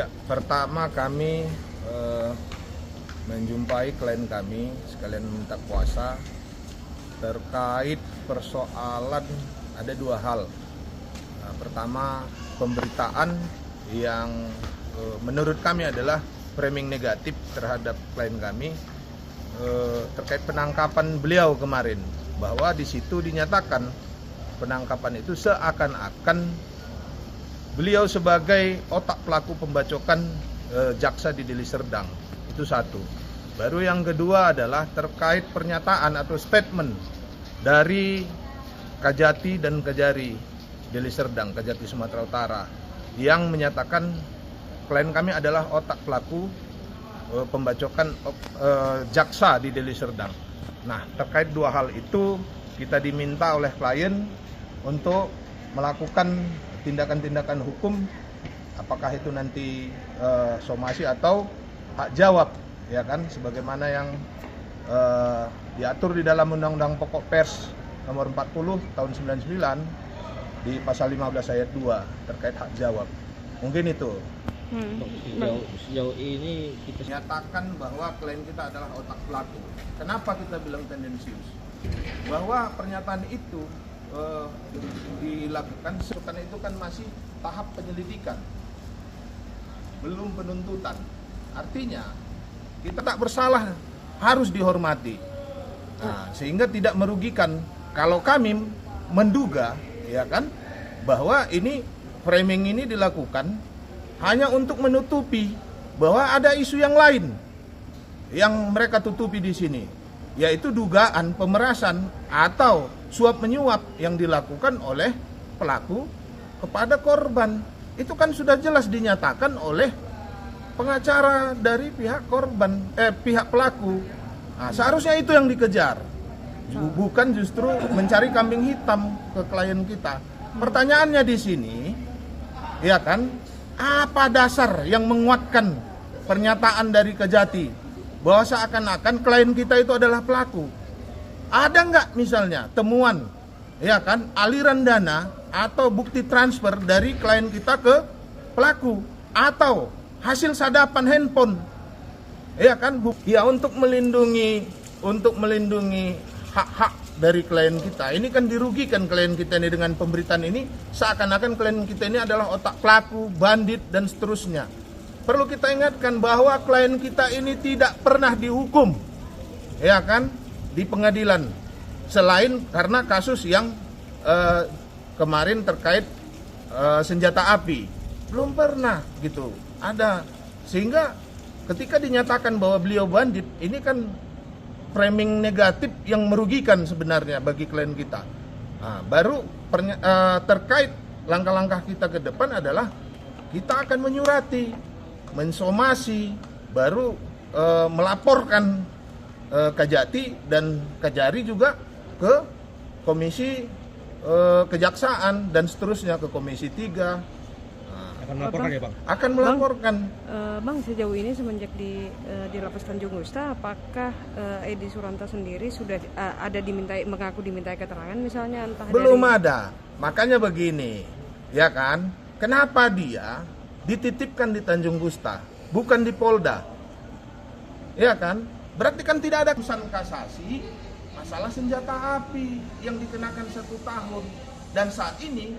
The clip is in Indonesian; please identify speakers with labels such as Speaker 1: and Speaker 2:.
Speaker 1: Ya, pertama kami menjumpai klien kami sekalian minta kuasa terkait persoalan ada dua hal. Pertama, pemberitaan yang menurut kami adalah framing negatif terhadap klien kami terkait penangkapan beliau kemarin, bahwa di situ dinyatakan penangkapan itu seakan-akan beliau sebagai otak pelaku pembacokan jaksa di Deli Serdang. Itu satu. Baru yang kedua adalah terkait pernyataan atau statement dari Kajati dan Kejari Deli Serdang, Kajati Sumatera Utara, yang menyatakan klien kami adalah otak pelaku pembacokan jaksa di Deli Serdang. Nah, terkait dua hal itu kita diminta oleh klien untuk melakukan tindakan-tindakan hukum, apakah itu nanti somasi atau hak jawab, ya kan, sebagaimana yang diatur di dalam Undang-Undang Pokok Pers nomor 40 tahun 99 di pasal 15 ayat 2 terkait hak jawab. Mungkin itu.
Speaker 2: Sejauh ini kita
Speaker 1: Nyatakan bahwa klien kita adalah otak pelaku. Kenapa kita bilang tendensius? Bahwa pernyataan itu dilakukan, karena itu kan masih tahap penyelidikan, belum penuntutan. Artinya kita tak bersalah, harus dihormati. Nah, sehingga tidak merugikan. Kalau kami menduga, ya kan, bahwa ini framing ini dilakukan hanya untuk menutupi bahwa ada isu yang lain yang mereka tutupi di sini, yaitu dugaan pemerasan atau suap menyuap yang dilakukan oleh pelaku kepada korban. Itu kan sudah jelas dinyatakan oleh pengacara dari pihak korban, pihak pelaku. Nah, seharusnya itu yang dikejar, bukan justru mencari kambing hitam ke klien kita. Pertanyaannya di sini, ya kan, apa dasar yang menguatkan pernyataan dari Kejati bahwa seakan-akan klien kita itu adalah pelaku? Ada nggak misalnya temuan, ya kan, aliran dana atau bukti transfer dari klien kita ke pelaku, atau hasil sadapan handphone, ya kan, ya, untuk melindungi hak-hak dari klien kita. Ini kan dirugikan klien kita ini dengan pemberitaan ini, seakan-akan klien kita ini adalah otak pelaku, bandit dan seterusnya. Perlu kita ingatkan bahwa klien kita ini tidak pernah dihukum, ya kan, di pengadilan, selain karena kasus yang kemarin terkait senjata api, belum pernah gitu ada. Sehingga ketika dinyatakan bahwa beliau bandit, ini kan framing negatif yang merugikan sebenarnya bagi klien kita. Nah, baru terkait langkah-langkah kita ke depan adalah kita akan menyurati, mensomasi, baru melaporkan Kajati dan Kejari juga ke Komisi Kejaksaan dan seterusnya, ke Komisi 3.
Speaker 2: akan melaporkan ya Bang?
Speaker 1: Akan melaporkan.
Speaker 3: Bang, sejauh ini semenjak di Lapas Tanjung Gusta, apakah Edi Suranta sendiri sudah ada mengaku dimintai keterangan misalnya, entah
Speaker 1: Belum
Speaker 3: dari...
Speaker 1: ada. Makanya begini, ya kan, kenapa dia dititipkan di Tanjung Gusta, bukan di Polda, ya kan? Berarti kan tidak ada putusan kasasi masalah senjata api yang dikenakan 1 tahun. Dan saat ini